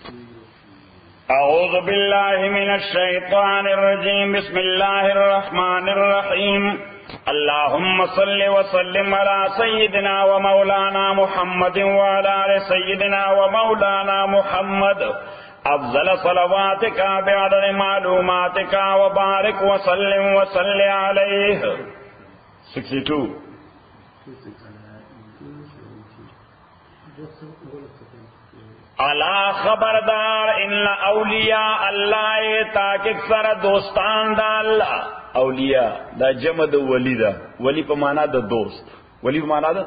اعوذ باللہ من الشیطان الرجیم بسم اللہ الرحمن الرحیم اللہم صل وسلم علی سیدنا و مولانا محمد وعلی آل سیدنا و مولانا محمد افضل صلواتک بعدد معلوماتک وبارک وسلم وصل علیہ 62 الا خبردار ان اولیاء اللہ تاک اکثر دوستان دا اللہ اولیاء دا جمع دا ولی دا ولی پا مانا دا دوست ولی پا مانا دا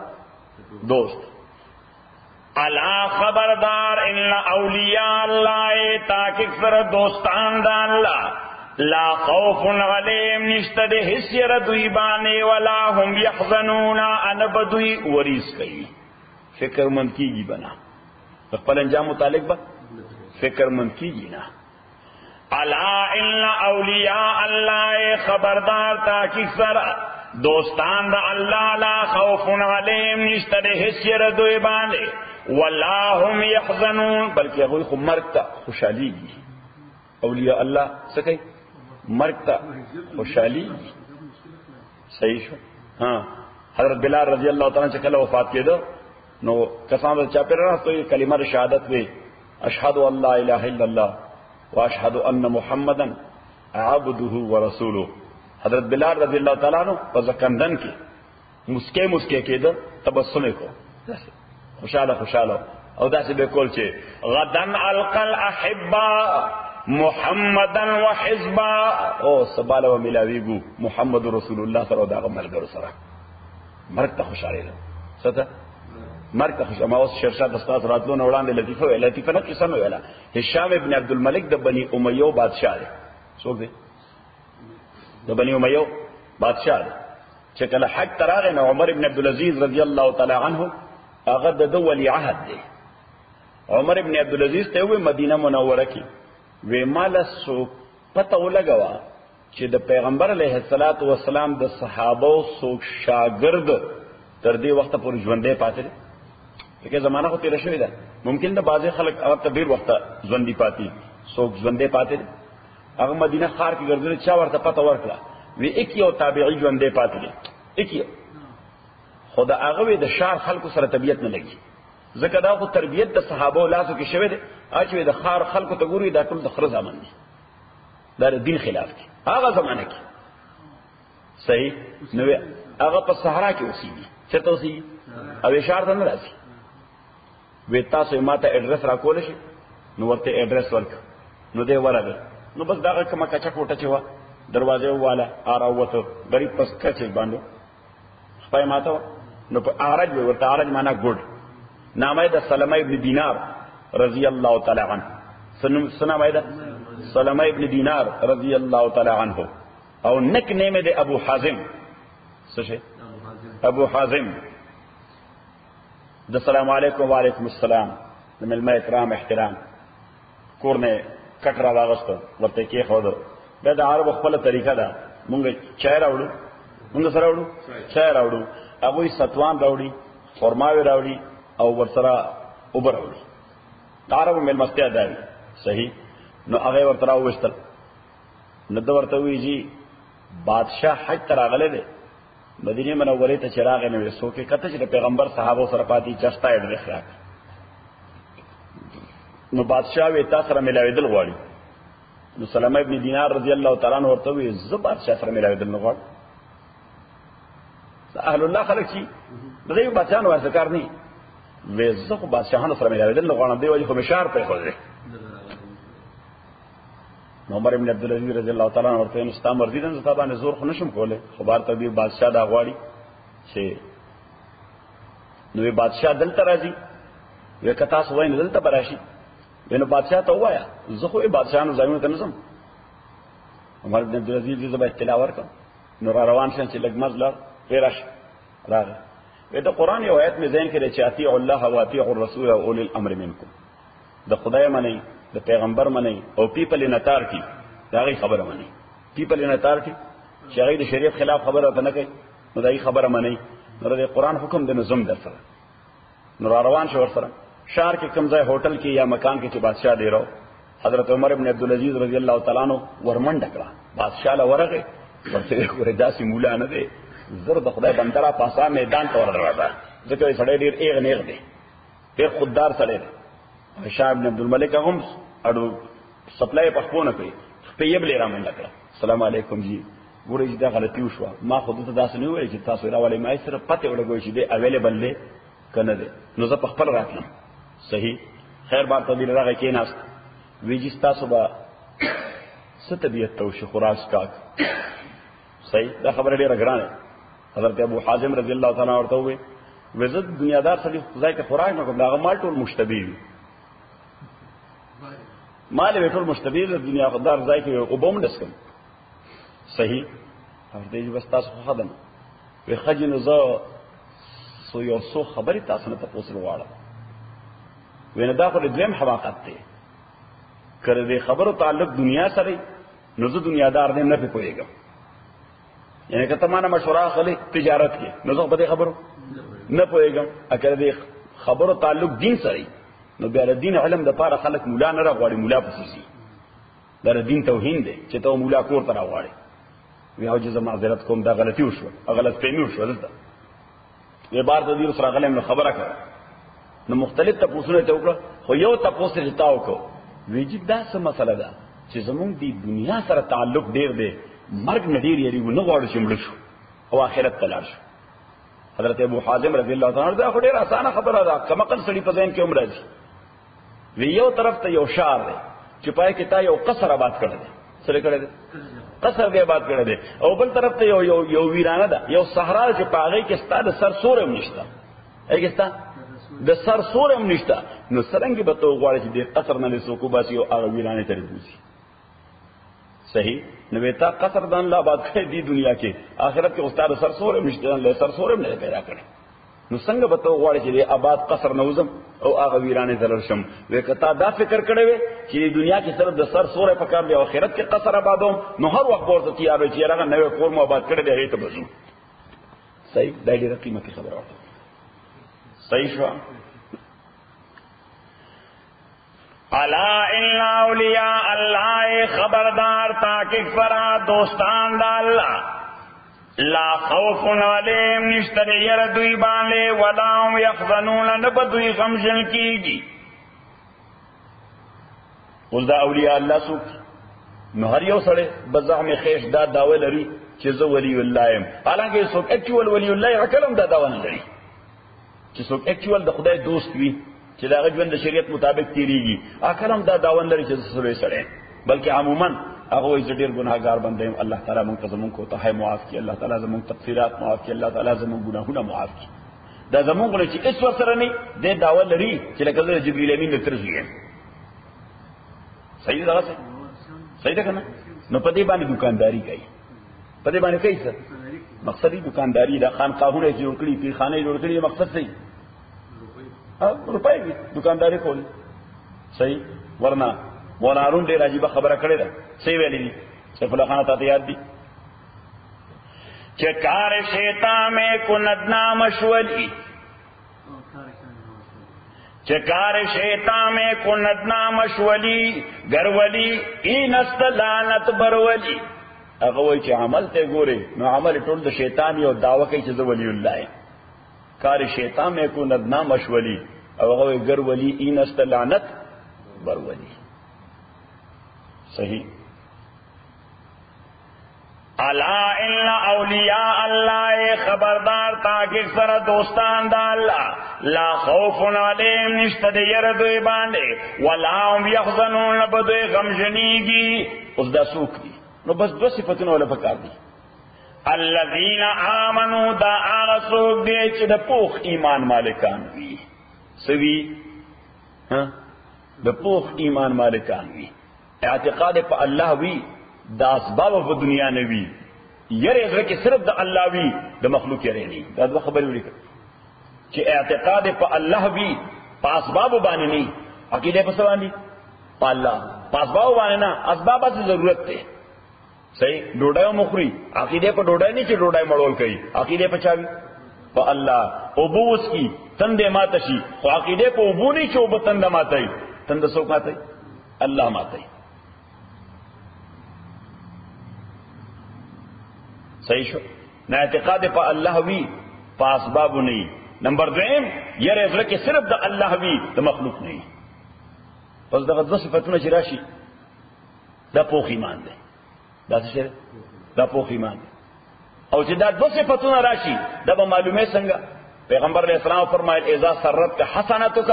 دوست الا خبردار ان اولیاء اللہ تاک اکثر دوستان دا اللہ لا خوف علیم نشتد حسیر دوی بانے ولا هم یحزنون انبدوی وریس کئی فکر مند کی گی بنا خپل انجام متعلق با فکر مند کیجیے نا الا ان اولیاء اللہ خبردار تاکہ سر دوستان دا اللہ لا خوف علیم نشتر حسیر دوی باندے واللہم یحزنون بلکہ اگوی خو مرگ تا خوشحالی گی اولیاء اللہ سکے مرگ تا خوشحالی گی صحیح شو ہاں حضرت بلال رضی اللہ تعالیٰ چکل وفات کے دو نو کسان چاپے رہا تو یہ کلمہ شہادت میں اشہد ان لا الہ الا اللہ واشہد ان محمدا عبدہ ورسولہ حضرت بلال رضی اللہ تعالیٰ عنہ پزکندن کی مسکے کے دو تبسمے کو خوشحالہ او دا سے بے کول چھے غدن القل احبا محمدا وحزبا او سبالا و ملاویگو محمد رسول اللہ سر و داغ ملگر سر مرک تا خوشحالی لو ستا مرگ تا خوش اما اس شرشاد استاذ راتلون اوڑان دے لطیفہ نا قسم ویلا ہشام ابن عبد الملک دا بنی امیو بادشاہ دے سوک دے دا بنی امیو بادشاہ دے چکل حق تراغے نا عمر ابن عبدالعزیز رضی اللہ تعالی عنہ اغد دو ولی عہد دے عمر ابن عبدالعزیز تے ہوئے مدینہ منورہ کی وی مالا سو پتہ لگوا چی دا پیغمبر علیہ السلام دا صحابہ سوک شاگرد تردی وقت پوری جوندے پاتے دے کہ زمانہ کو تیرہ شوی دا ممکن دا بعضی خلق اگر تبیر وقت زوندی پاتی سوک زوندے پاتے دے اگر مدینہ خار کی گردنے چا ورطا پتہ ورکلا وی ایکی او تابعی زوندے پاتے دے ایکی خدا آغوی دا شار خلق سر طبیعت نہ لگی ذکر دا خود تربیت دا صحابہ و لاسو کی شوی دے آچوی دا خار خلق تا گوری دا کل دا خرز آمن دی دا دین خلاف کی آغا زمانہ کی صحیح نوی آغا پس صحرا کی اسی دی چرتا اسی او اشار تا نراسی ویتا سو ماتا ایڈریس را کولشی نو ورته ایڈریس ورک نو دے ورغه نو بس داغه کما کچا کوټه چوا دروازه والا آرا وته غریب پس کچې باندې خپای ماته نو په اعرج ورته اعرج معنا ګډ نامه د سلمہ ابن دینار رضی اللہ تعالی عنہ سنا مایدا سلمہ ابن دینار رضی اللہ تعالی عنہ او نک نیم دے ابو حازم سشے ابو حازم السلام علیکم وعلیکم السلام ملما اکرام احترام کور نے کټرا واغست ورته کې خو دا عرب خپل طریقہ دا مونږ چای راوړو مونږ سره راوړو چای راوړو ابوی ستوان راوړي خرماوي راوړي او ورسره اوبر راوړي عرب ملمستیا دا صحیح نو هغه ورته راوستل نو دا ورته ویږي بادشاہ حج تراغله دے مدینه منوره ته چراغ نه وسو کې کته چې پیغمبر صحابه سره پاتې چستا ایډریس راک نو بادشاہ وی تاسو سره ملاویدل غواړي نو سلمہ ابن دینار رضی اللہ تعالی عنہ ورته وی ز بادشاہ سره ملاویدل نه غواړي اهل الله خلق شي دغه بادشاہ نو ذکر نه وی ز خو بادشاہانو سره ملاویدل نه غواړم دی وجه خو مشار په خوځي عمر ابن عبدالعزیز رضی اللہ تعالیٰ عنہ ورته نستا مرضی دن زتا باندې زور خو نشم کوله خبر ته دی بادشاہ دا غواړي چې نو بادشاہ دلته راځي وی کتا سو وین دلته براشي نو بادشاہ ته وایا زه خو بادشاہانو ځایونو ته نسم عمر ابن عبدالعزیز دې زبا اطلاع ورکړ نو را روان شین چې لګ مزل پیراش راغی دا قرآن یو آیت میں ذہن کې چې اطیعوا الله واطیعوا الرسول واولی الامر منکم د خدای منی د پیغمبر منی او پیپل نتار کی داغي خبره منی پیپل نتار کی چې هغه د شریعت خلاف خبره ته نه کوي نو داغي خبره منی نو د قرآن حکم د نظم در سره نو روان شو ور سره شہر کے کمزہ ہوٹل کی یا مکان کے بادشاہ دے رہو حضرت عمر ابن عبدالعزیز رضی اللہ تعالیٰ عنہ ورمن ڈکڑا بادشاہ لورغه ورته ورجاسي مولا نه دی زر د خدای بندرا پاسا میدان ته ورغلا ځکه سړی ډیر ایغ نیغ دی ډیر خوددار سړی دی شاه ابن عبد الملک هم اډو سپلای پخپونه کوي په یب لرا من ډکړه السلام علیکم جی ګورې دا غلطي وشوه ما خود ته داس نه وای چې تاسو راولې ما صرف پته ولګوي چې دی اویلیبل دی کنه دی نو زه په خپل راتلم صحیح خیر بار ته دی راغی کې ناس ویجی تاسو با ستبیت تو خوراک کا صحیح دا خبر ډیره ګرانه حضرت ابو حازم رضی الله تعالی عنہ ورته وی وزت دنیادار سړي خدای ته خوراک نه کوم دا مال ټول مشتبه وي مال به ټول مشتبه د دنیا خدار ځای کې او بوم دسکم صحیح ورته دې بس تاسو خدام وی خجن ز سو یو سو خبري تاسو نه تاسو وغواړه وینه دا خو دې حماقت دی کړه دې خبرو تعلق دنیا سره نو زه دنیادار نه نه پوهیږم یعنی کته معنا مشوره خلی تجارت کې نو زه په دې خبرو نه پوهیږم اگر دې خبرو تعلق دین سره نو بیا د دین علم د پاره خلک مولا نه راغواړي مولا پسې دا د دین توهین دی چې ته مولا کور ته راغواړي وی او جزه معذرت کوم دا غلطي وشو غلط فهمي وشو دلته یې بار د دې سره غلم خبره کړه نو مختلف تاسو ته وکړه خو یو تاسو ته تاو کو ویجی دا څه مسله ده چې زمونږ دی دنیا سره تعلق ډیر دی مرګ نه ډیر یې نه غواړو چې مړ شو او آخرت ته لاړ شو حضرت ابو حازم رضی الله تعالی عنہ دا خو ډیر اسانه خبره ده کمقل سړي په ذهن کې عمر راځي وی یو طرف ته یو شعر دی چې پای کې تا یو قصر آباد کړی دی سره کړی دی قصر دی آباد کړی دی او بل طرف ته یو ویرانه ده یو صحرا چې پاغې کې ستاده سر سورم نشته ایګستا د سر سورم نشته نو سرنګي به تو غواړي چې د قصر نه لسوکو باسي او هغه ویرانه ترې بوزي صحیح نو وتا قصر دان لا آباد کړی دی دنیا کې آخرت کې استاد سر سورم نشته له سر سورم نه پیدا کړي نو څنګه به تو غواړي چې د آباد قصر نوزم او هغه ویرانه ترل شم وکتا دا فکر کړی وي چې دنیا کې صرف د سر سورې پکار دی او آخرت کې قصر آبادوم نو هر وخت ورته تیار وي چې هغه نوې کور مو آباد کړی دی هغه ته بزو صحیح دا ډیره قیمتي خبره وه صحیح شو الا ان اولیاء اللہ خبردار تاکہ فرا دوستان دا اللہ لا خوف علیہم نشتر یر دوی باندے ولا هم یحزنون نبدوی غمجن کیگی اوس دا اولیاء اللہ سوک نو هر یو سړی بزعم خیش دا داوی لري چې زه ولی الله یم حالانکه څوک اکچوال ولی الله عقلم دا داوی نه لري چې څوک اکچوال د خدای دوست وي چې دا ژوند د شریعت مطابق تیریږي اکرم دا داوند لري چې سره سره بلکې عموما هغه یې ډېر ګناهګار بندي الله تعالی موږ ته زموږ کو ته معاف کړي الله تعالی زموږ تقصیرات معاف کړي الله تعالی زموږ ګناهونه معاف کړي دا زموږ له چې اس سره نه د داول لري چې لکه جبرئیل امین ترځي صحیح ده صحیح ده کنه نو په دې باندې دکانداری کوي په دې باندې کوي څه مقصدی دکانداری دا خانقاهونه جوړ کړي پیخانه جوړ کړي مقصد صحیح روپای دکانداری کول صحیح ورنه ورارون ډیر عجیب خبره کړې ده صحیح ویلې دي سیف الله خان ته یاد دي چې کار شیطان میں کو ندنا مشولی چې کار شیطان میں کو ندنا مشولی گرولی این استلانت برولی هغه وای چې عمل ته ګوري نو عمل ټول د شیطان یو داوا کوي چې زه ولی الله یم کار شیطان میں کو ندنا مشولی او هغه گر ولی این استلانت بر ولی صحیح الا ان اولیاء اللہ خبردار تاکہ سر دوستان دا اللہ لا خوف علیہم نشتد یردوی باندے ولا هم یحزنون بدوی غمجنیگی اس دا سوک دی نو بس دو صفتوں والا پکار دی الذین آمنوا دا آغا سوک دی چی دا پوخ ایمان مالکان وی سوی دا پوخ ایمان مالکان وی اعتقاد پا اللہ وی دا اسباب پا دنیا نوی یری ازر کی صرف دا اللہ وی دا مخلوق یری نی دا دو خبری ولی کر چی اعتقاد پا اللہ وی پا اسباب بانی نی عقیدے پا سوانی پا اللہ پا اسباب بانی نا اسباب سے ضرورت تے صحیح ڈوڑائی مخری عقیدے پا ڈوڑائی نہیں چی ڈوڑائی مڑول کئی عقیدے پا چاوی پا اللہ ابوس کی تندې ماته شي خو عقیده په وبونی چې وب تند ماتای تند څوک ماتای الله ماتای صحیح شو نه اعتقاد په الله وی په اسباب نه. نمبر 2 یره زړه کې صرف د الله وی د مخلوق نه. پس دغه د صفاتونه چې راشي دا پوخ ایمان دی. دا څه دا پوخ ایمان دی. او چې دا د صفاتونه راشي دا به معلومه څنګه. پیغمبر علیہ السلام فرمایل اذا سرتك حسنتك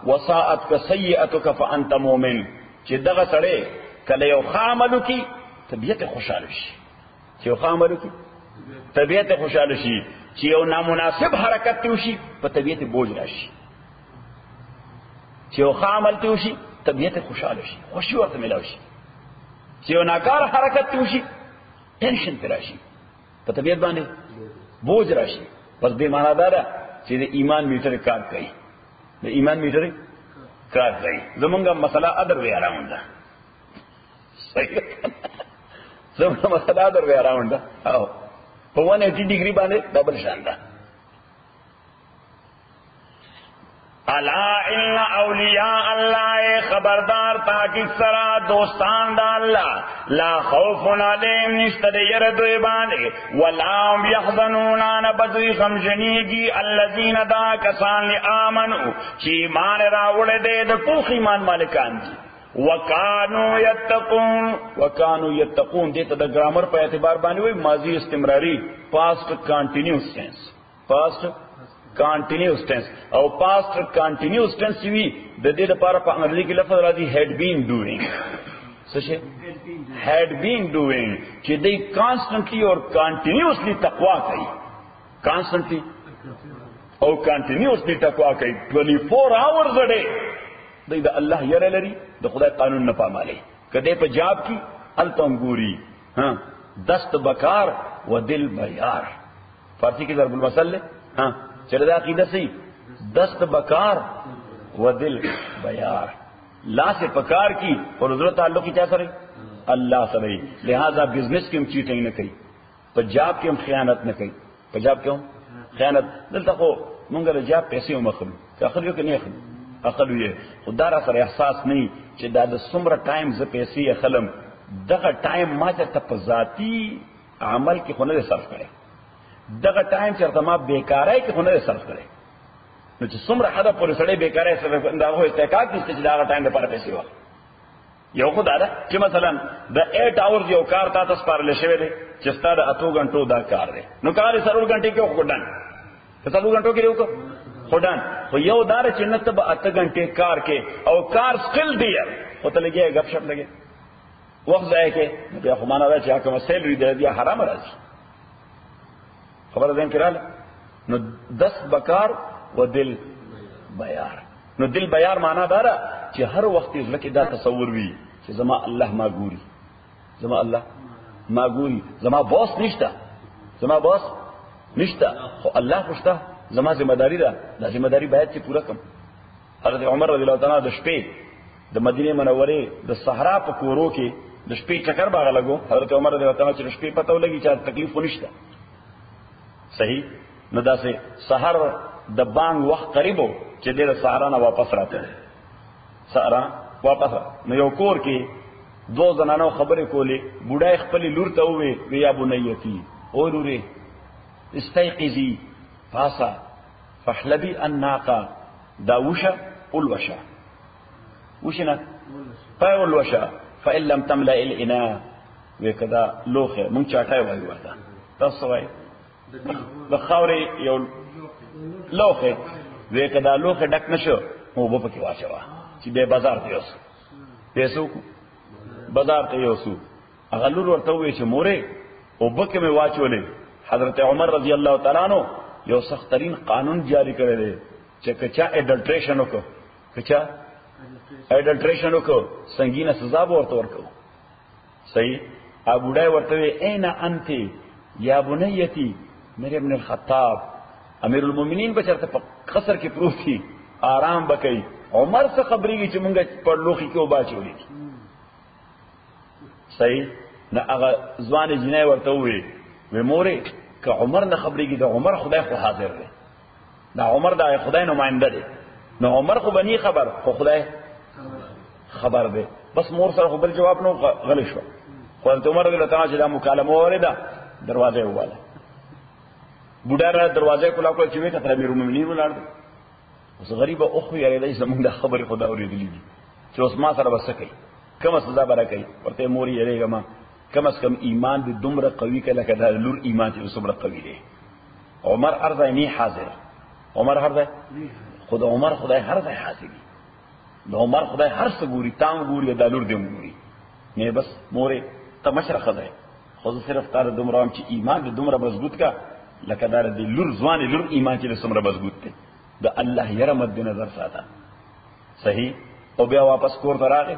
وساءتك سیئتك فانت مؤمن. چې دغه سره کله یو عمل کی طبیعت خوشاله شي. چې یو عمل کی طبیعت خوشاله شي. چې یو نامناسب حرکت تی وشي په طبیعت بوج راشي. چې یو عمل تی وشي طبیعت خوشاله شي خوشي ورته ملاوي شي. چې یو ناکار حرکت تی وشي ټینشن پر راشي په طبیعت باندې بوج راشي. پس به معنا دا ده چې د ایمان میټر کار کوي. د ایمان میټر کار کوي. زمونږه مسله ادر وی اراوند ده. صحیح زمونږه مسله ادر وی اراوند ده. او په 180 ډیګري باندې ډبل شان ده. الا ان اولیاء الله خبردار تاکي سرا دوستان دا الله لا خوف علیهم نشته ير دوی باندې ولا هم يحزنون ان بدوی غمجنيږي الذين دا کسان امنوا چې ایمان راوړل دي د پوخ ایمان مالکان دي وکانو یتقون دې ته د ګرامر په اعتبار باندې وي ماضی استمراری past continuous tense past continuous tense او past continuous tense وی د دې لپاره په انګریزي کې لفظ راځي had been doing. څه شي had been doing چې دې constantly or continuously تقوا کوي. constantly او continuously تقوا کوي 24 hours a day. دې د الله یره لري د خدای قانون نه پامالي. کله په جاب کې التم ګوري ها دست بکار و دل بیار. فارسی کې ضرب المثل ها چرا دا عقیدہ صحیح دست بکار و دل بیار. لا سے پکار کی اور حضرت تعلق کی کیا کرے اللہ سے رہی. لہذا بزنس کی ہم چیٹنگ نہ کئی پنجاب کی ہم خیانت نہ کئی. پنجاب کیوں خیانت دلتا خو منگل جاب پیسے ہم اخلو کہ اخلیو کہ نہیں اخلو اخلو یہ خدا را سر احساس نہیں چې دا د سمره ټایم ز پیسې اخلم دغه ټایم ما ته په ذاتی عمل کې خو نه صرف کړي. دغه ټایم چې ما بیکارای کې خو نه صرف کړي. نو چې څومره حدا پر سړی بیکارای صرف انداغه استحقاق دي چې دا ټایم لپاره پیسې واخلي. یو خدای دا چې مثلا د 8 hours یو کار تاسو سپارل شوی دی چې ستاسو 8 غنټو دا کار دی نو کار 7 غنټې کې وکړن 7 غنټو کې وکړ خدان خو یو دار چې نته به 8 غنټې کار کې او کار سکل دی او ته لګي غب شپ لګي وخت ځای کې بیا خو معنا راځي کوم سیلری دی حرام راځي. خبر دین کړه نو 10 بکار و دل بیار. نو دل بیار معنا دارا چې هر وخت لکه دا تصور وي چې زما الله ما ګوري زما الله ما ګوري زما باس نشته زما باس نشته خو الله خوشته زما ذمہ داری ده. دا ذمہ داری باید چې پوره کړم. حضرت عمر رضی الله تعالی د شپې د مدینه منوره د صحرا په کورو کې د شپې چکر باغ لګو. حضرت عمر رضی الله تعالی چې شپې پته ولګي چې تکلیف ونشته صحیح نو داسې سحر د بانګ وخت قریبو چې د صحرا نه واپس راته صحرا واپس نو یو کور کې دو زنانو خبرې کولې. بوډای خپل لور ته وې یا بنیتی او لورې استيقظي فاسا فحلبي الناقه داوشه الوشا وشنا فالوشا فان لم تملا الاناء وکدا لوخه مونږ چاټای وایو ورته تاسو وایي د خاورې یو لوخه وکدا لوخه ډک نشو او په پکې واچوا چې به بازار ته اوس پیسو بازار ته اوسو هغه لور ورته وې چې مورې او بکه مې واچولې. حضرت عمر رضی الله تعالی عنہ یو سخت ترین قانون جاری کړی دی چې کچا اډلټریشن وکړو کچا اډلټریشن وکړو سنگینه سزا به ورته ورکړو. صحیح ابو ډای ورته وې اینا انت یا بنیتی میرے ابن الخطاب امیر المؤمنین بچرته په قصر کې پروت تھی آرام بکئی. عمر سے خبرېږي چې مونږ په لوخي کې وباچولې. صحیح نه هغه ځوان جنې ورته وې و مورې که عمر نه خبرېږي د عمر خدای خو حاضر دی دا عمر دا خدای نماینده دی. نو عمر خو بنی خبر، خو خدای خبر دی. بس مور سره خو بل جواب نو غلی شو. خو حضرت عمر رضی الله تعالی چې دا مکالمه وریده دروازه وواله. بوډا را دروازه کولا کولا چې وې کتر امیر المؤمنین ولاړ. اوس غریب او خو یې لري زمونږ د خبرې خدا اورېدلې دي چې اوس ما سره وسه کوي کوم سزا به راکوي. ورته مور یې لريګه ما کم از کم ایمان دې دومره قوي کله کدا لور ایمان چې دومره قوي دی. عمر ارض نه حاضر، عمر هر ځای خدا، عمر خدای هر ځای حاضر دی. د عمر خدای هر څه ګوري، تام ګوري، د لور دې ګوري. نه بس مورې ته مشر خدای خو صرف تار دومره چې ایمان دې دومره مضبوط کا لکه دار دې لور ځوان لور ایمان چې دومره مضبوط دی. د الله یره مد نظر ساته. صحیح. او بیا واپس کور ته راغی.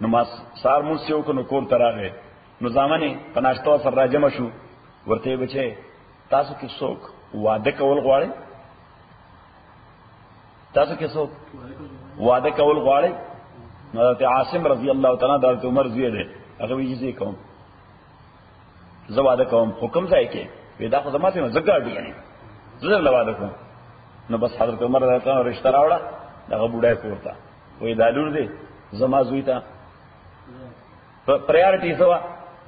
نو ما سار مون سیو کو نو کور ته راغی. نو ځامنه پناشتو سره راجم شو. ورته بچي تاسو کې څوک واده کول غواړي؟ تاسو کې څوک واده کول غواړي؟ حضرت عاصم رضی الله تعالی عنہ د عمر زوی دی. هغه ویږي چې کوم زه واده کوم، حکم ځای کې پیدا خو زما ته زګاړ دی یعنی زه له واده کوم. نو بس حضرت عمر رضی الله عنه رشتہ راوړه دغه بوډای کوړه وې دالور دی زما زوی ته پرایورټي سوا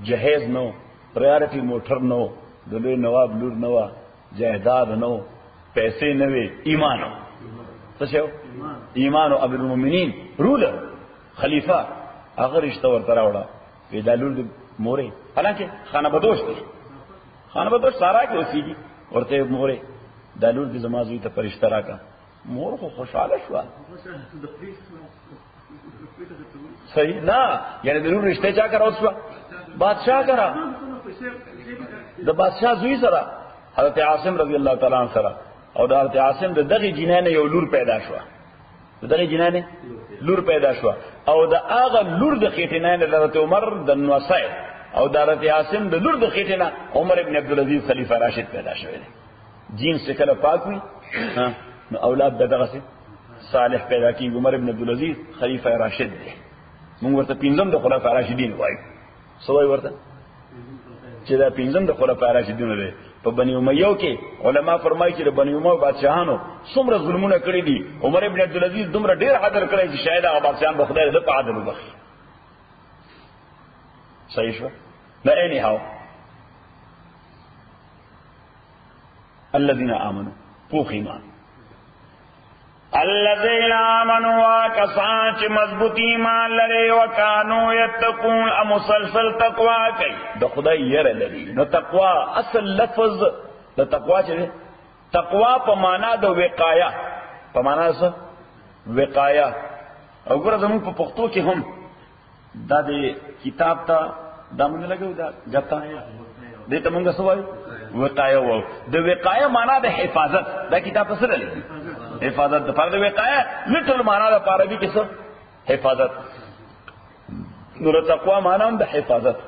جهیز نو، پرایورټي موټر نو، د لوی نواب لور نو، جهیداد نو، پیسې نه وي، ایمان. څه شو؟ ایمان او ابو المؤمنین رولر خلیفہ هغه رشتہ ورته راوړه وې دالور دی مورې. حالانکه خانه بدوش دی، خانه بدوش سارا کې اوسېږي. ورته مورې دالور دی زما زوی ته پرشتہ راکا. مور خو خوشاله شو. صحیح نه یعنی د نور رشتہ چا کرا اوسوا بادشاہ کرا د بادشاہ زوی سره حضرت عاصم رضی الله تعالی عنہ سره. او د حضرت عاصم د دغه جنانه یو لور پیدا شو. دغه جنانه لور پیدا شو او د هغه لور د خېټینه د حضرت عمر د نوصای او د حضرت عاصم د لور د خېټینه عمر ابن عبدالعزيز خلیفہ راشد پیدا شوی دی. جین سے کله پاک وي نو اولاد دغه سي صالح پیدا کی. عمر ابن عبدالعزيز خلیفہ راشد دی. موږ ورته پنځم د خلفای راشدین وایو. سوای ورته چې دا پنځم د خلفای راشدین دی. په بنی امیہ کې علما فرمایي چې د بنی امیہ بادشاہانو څومره ظلمونه کړی دي. عمر ابن عبدالعزيز دومره ډیر عدل کړی چې شاید هغه بادشاہان به خدای دې په عدل وبخي. صحیح شو؟ نه اني هاو الذين آمنوا پوخ ایمان. الذين آمنوا وكسان چې مضبوط ایمان لري وکانو یتقون مسلسل تقوا کوي د خدای یره لري. نو تقوا اصل لفظ د تقوا چې تقوا په معنا د وقایه، په معنا څه وقایه. او ګوره زموږ په پښتو کې هم دا د کتاب ته دا مونږ لګو دا غتا دې ته مونږ څه وایو وقایه. وو د وقایه معنا د حفاظت. دا کتاب څه لري؟ حفاظت. د فرض وقایه لټل معنا د عربي کې څه حفاظت. نور تقوا معنا هم د حفاظت.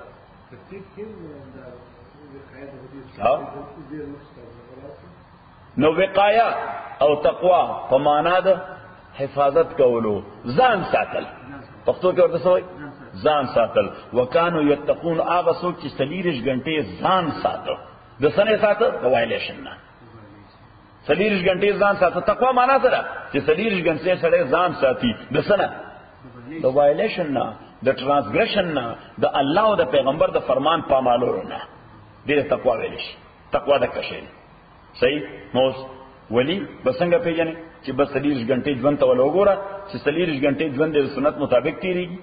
نو وقایه او تقوا په معنا د حفاظت کولو، ځان ساتل. پښتو کې ورته وایي ځان ساتل. وکانو یتقون هغه څوک چې 40 غنټې ځان ساتل. د سنې ساتل د وایلیشن نه 40 غنټې ځان ساتل. تقوا معنا سره چې 40 غنټې سره ځان ساتي د سنه د وایلیشن نه، د ترانسګریشن نه، د الله او د پیغمبر د فرمان پامالورو نه. دې تقوا ویل شي. تقوا د کشن صحیح. نو ولی بسنګ پیژنې چې بس 40 غنټې ژوند ته ولوګوره چې 40 غنټې ژوند د سنت مطابق تیریږي.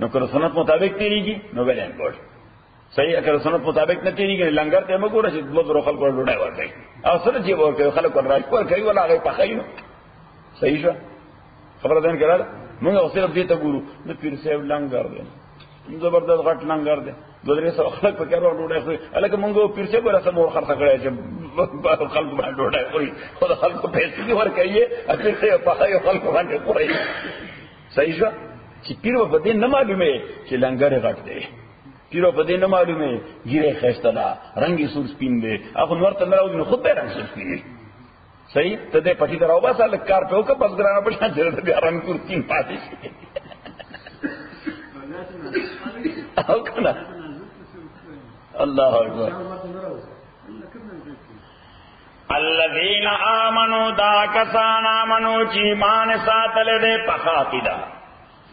نو که سنت مطابق تیریږي نو ویل ان ګور صحیح. اگر سنت مطابق نه تیریږي لنګر ته مګوره چې دوه خلکو ډوډۍ ورکړي او سره چې ورکړي خلکو راځي ورکړي ولا هغه په خاينو. صحیح شو خبره ده کړه. موږ اوس صرف دې ته ګورو د پیر صاحب لنګر دی زبردست غټ لنګر دی دوه سو خلک په کارو ډوډۍ خوري. الکه موږ پیر صاحب راته مور خرڅ کړی چې خلکو باندې ډوډۍ خوري خو د خلکو پیسې ورکړي پیر صاحب په خايو خلکو باندې خوري. صحیح شو چې پیر په دې نه معلومه چې لنګر غټ دی. پیرو په دې نه معلومه ګیره خسته ده رنگي سور سپین دی. اخو نور ته راو نو خود به رنگ سور سپین. صحیح. ته دې پټی دراو بس ال کار په وکړه بس ګرانه په شان چې بیا رنگ سور سپین پاتې شي. او کنه الله اکبر. الذین آمنوا دا کسان آمنو چی ایمان ساتل دے پخاقیدہ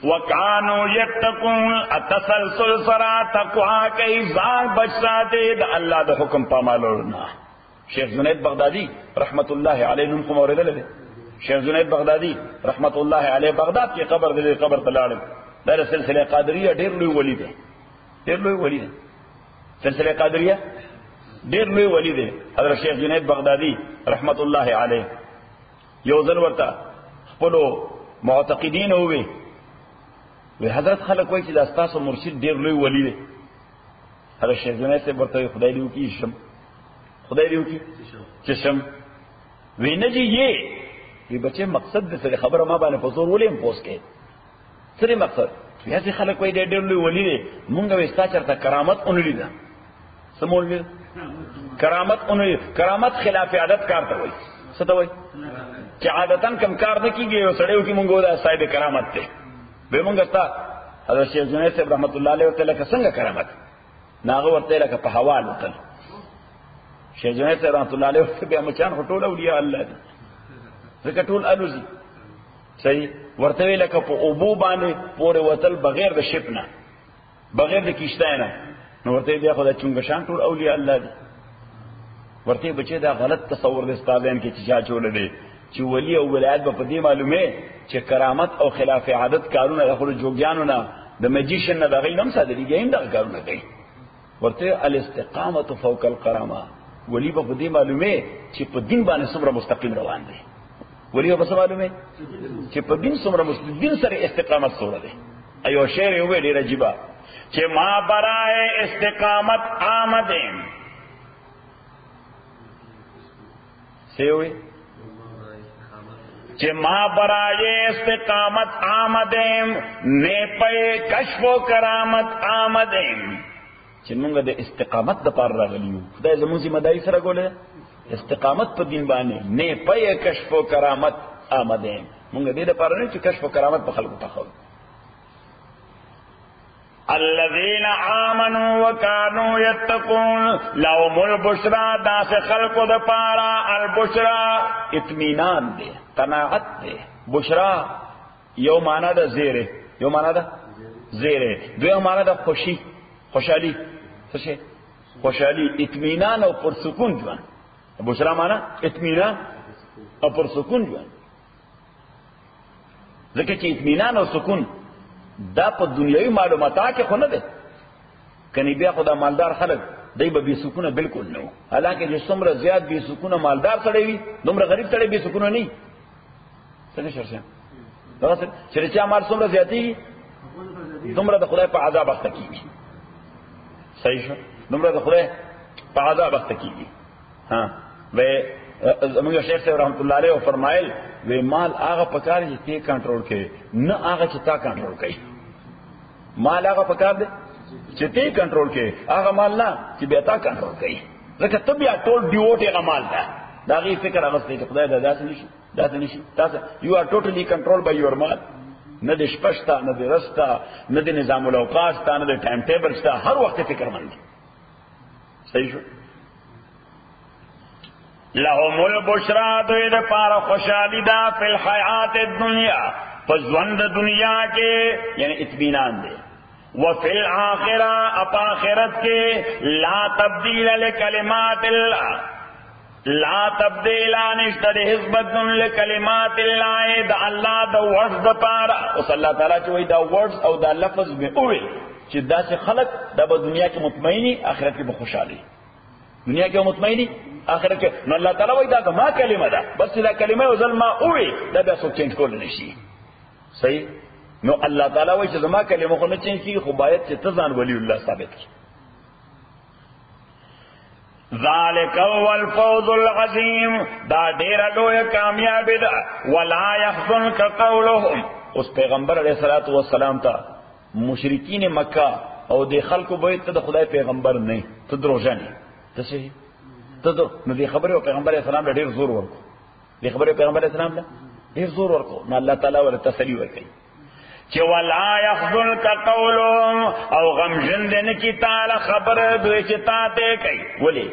وکانو یتقون التسلسل سرا تقوا کئی ځان بچ ساتے دا اللہ دا حکم پامالورنا. شیخ جنید بغدادی رحمت اللہ علیہ نم کو مورد لے شیخ جنید بغدادی رحمت اللہ علیہ بغداد کی قبر دے قبر تلاڑ در سلسلہ قادریہ ډیر لوی ولی دے ډیر لوی ولی دے سلسلہ قادریہ ډیر لوی ولی دے حضرت شیخ جنید بغدادی رحمت اللہ علیہ یو ځل ورته خپل معتقدین ہوئے وی حضرت خلق وای چې د استاسو مرشد ډیر لوی ولی دی. حضرت شیخ جنید سے ورته خدای دیو کی شم خدای دیو کی چشم وی نه جی یہ وی بچے مقصد دې سره خبره ما باندې پزور ولیم پوس کې سره مقصد یا چې خلق وای ډیر لوی ولی دی مونږ وستا چرته کرامت اونلی ده سمول می کرامت اونلی کرامت خلاف عادت کار ته وای څه ته وای چې عادتاً کم کار نه کیږي او سړیو کې مونږ دا صاحب کرامت ته به مونږ تا حضرت شیخ جنید صاحب رحمت الله علیه وتعالى څنګه کرامت ناغه ورته لکه په حوال وتل شیخ جنید صاحب رحمت الله علیه وتعالى بیا مچان هټول اولیاء الله دي زکه ټول الوزي صحیح ورته لکه په ابو باندې پورې وتل بغیر د شپ نه بغیر د کیشته نه نو ورته بیا خدای چونګ شان ټول اولیاء الله دي ورته بچي دا غلط تصور د استادان کې چې چا چول دي چې ولی او ولایت په دې معلومه چې کرامت او خلاف عادت کارونه د خپل جوګیانو نه د میجیشن نه دغې نم صادریږي هم دا کارونه کوي ورته الاستقامت فوق القرامه ولی په دې معلومه چې په دین باندې څومره مستقیم روان دي ولی په څه معلومه چې په دین څومره مستقیم سره استقامت سره دي. ایو شعر یو ډیر عجیب چې ما برای استقامت آمدیم سیوی چې ما برای استقامت آمدیم نه پې کشف و کرامت آمدیم چې موږ د استقامت د پاره راغلیو خدای زموږ ذمہ داری سره ګوله استقامت په دین باندې نه پې کشف و کرامت آمدیم موږ دې د پاره نه چې کشف و کرامت په خلکو تخو. الذين آمنوا وكانوا يتقون لهم البشرى داس خلق د پارا البشرى اطمینان دے قناعت دے بشرا یو معنی دا زیره یو معنی دا زیره دو معنی دا خوشی خوشحالی څه خوشحالی اطمینان او پرسکون ژوند بشرا معنی اطمینان او پرسکون ژوند ځکه چې اطمینان او سکون دا په دنیوي معلوماتو کې خو نه ده کني بیا خدا مالدار خلک دای به بي سکونه بالکل نه حالانکه چې څومره زیات بي سکونه مالدار سړی وي دومره غریب سړی بي سکونه نه څنګه شرشه دا چې چا مال څومره زیاتی دومره د خدای په عذاب اخته کیږي صحیح شو دومره د خدای په عذاب اخته کیږي. ها و زموږ شیخ صاحب رحمت الله علیه فرمایل و مال هغه پکار چې ته کنټرول کړي نه هغه چې تا کنټرول کړي مال هغه پکار دی چې ته کنټرول کړي هغه مال نه چې بیا تا کنټرول کړي ځکه ته بیا ټول ډیوټ هغه مال ده دا غي فکر هغه ستې خدای دا داسې نشي تاسو یو ار ټوټلی کنټرول بای یور مال نه د شپشتا نه د رستا نه د نظام الاوقات تا نه د ټایم ټیبل شتا هر وخت فکر مند صحیح شو. لهم البشرى دوی د پاره خوشالي دا فی الحیات الدنیا فزوند دنیا کې یعنی اطمینان دی وفی الاخرہ اپ آخرت کے لا تبدیل لکلمات اللہ لا تبدیل نشتر حزبت لکلمات اللہ دا اللہ دا ورز دا پارا اس اللہ تعالیٰ چوئی دا ورز او دا لفظ میں اوی چی دا سے خلق دا با دنیا کی مطمئنی آخرت کی بخوشحالی دنیا کی مطمئنی آخرت کے نو اللہ تعالیٰ وی دا ما کلمہ دا بس دا کلمہ او ظلمہ اوی دا دا سو چینج کول نشی صحیح نو اللہ تعالیٰ وی چیز ما کلمہ خو نچین کی خوبایت چی تزان ولی اللہ ثابت کی ذالک والفوز العظیم دا دیر لوی کامیابی دا ولا یحزنک قولهم اس پیغمبر علیہ السلام تا مشرکین مکہ او دی خلقو بوید تا دا خدای پیغمبر نہیں تا دروجہ نہیں تا صحیح تا درو نو دی خبری پیغمبر علیہ السلام دا دیر زور ورکو دی خبری پیغمبر علیہ السلام دا دیر زور ورکو نو اللہ تعالیٰ والا تسلی ورکی چی ولا یحزنک قولهم او غم جندن کی تعالی خبر دوی چی تاتے کئی ولی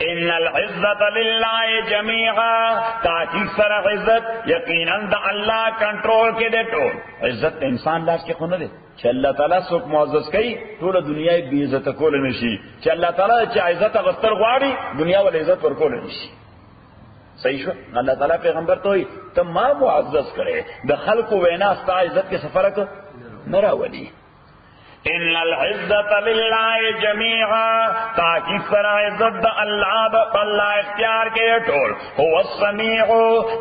ان العزت للہ جمیعا تاکیق سر عزت یقیناً دا اللہ کنٹرول کے دے ٹول عزت انسان لاس کے خونه دے چې الله تعالی څوک معزز کوي ټول دنیا بی عزت کول نشي چې الله تعالی چې عزت غستر غواړي دنیا ول عزت ورکول نشي صحیح شو الله تعالی پیغمبر ته وي ته ما معزز کړي د خلکو وینا ستا عزت کې سفرک نه راولي ان العزت للہ جمیعا تاکہ سر عزت دا اللہ دا اللہ اختیار کے ٹول هو السمیع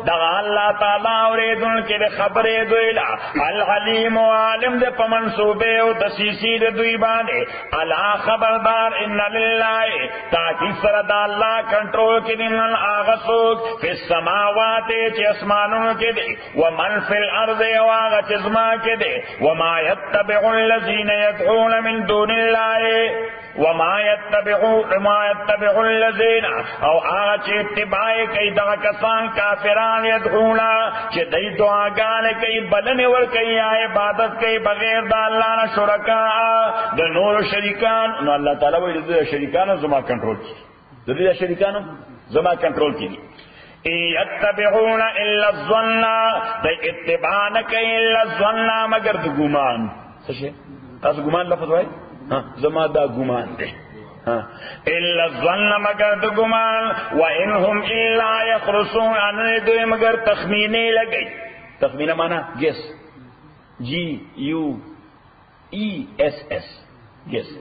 دا اللہ تعالی اوریدن کے دے خبر دویلا العلیم عالم دے پمنصوبے و دسیسی دے دوی بانے الا خبردار ان للہ تاکہ سر دا اللہ کنٹرول کے دن آغسوک فی السماوات چی اسمانوں کے دے ومن فی الارض واغ چزما کے دے وما یتبع الذین يدعون من دون الله وما يتبع الذين او آج اتباع کئی دا کسان کافران يدعون چه دی دعاگان کئی بلن ور کئی عبادت کئی بغیر دا اللہ نا شرکاء دا نور شریکان نو اللہ تعالی وی دا شریکان زما کنٹرول کی دا شریکان زما کنٹرول کی یتبعون الا الظن دا اتباع نکئی الا الظن مگر دا گمان سشے تاسو گمان لفظ وای زما دا گمان دے الا الظن مگر دا گمان وانهم الا يخرصون ان دوی مگر تخمینے لگئی تخمینہ مانا گیس جی یو ای ایس ایس گیس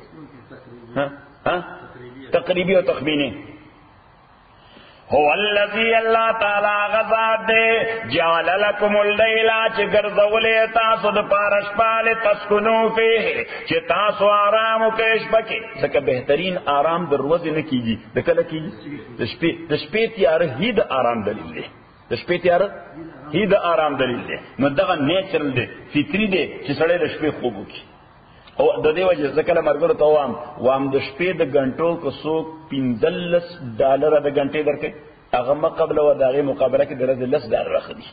تقریبی و تخمینے هو الذي اللہ تعالی غزاد دے جعل لکم اللیلہ چی گرزولی تاسو دا پارش پال تسکنو فیہ چی تاسو آرامو کش بکی سکا بہترین آرام در روز نکی گی دکل کی دا شپی تیار ہی دا آرام دلیل دے دا شپی تیار ہی دا آرام دلیل دے نو دغا نیچرل دے فطری دے چی سڑے دا شپی خوبو کی او د دې وجه ځکه مرګرو ته وام د شپې د غنټو کو څوک $15 د غنټې درکې هغه مقابله و دغه مقابله کې درځي $10 راخدي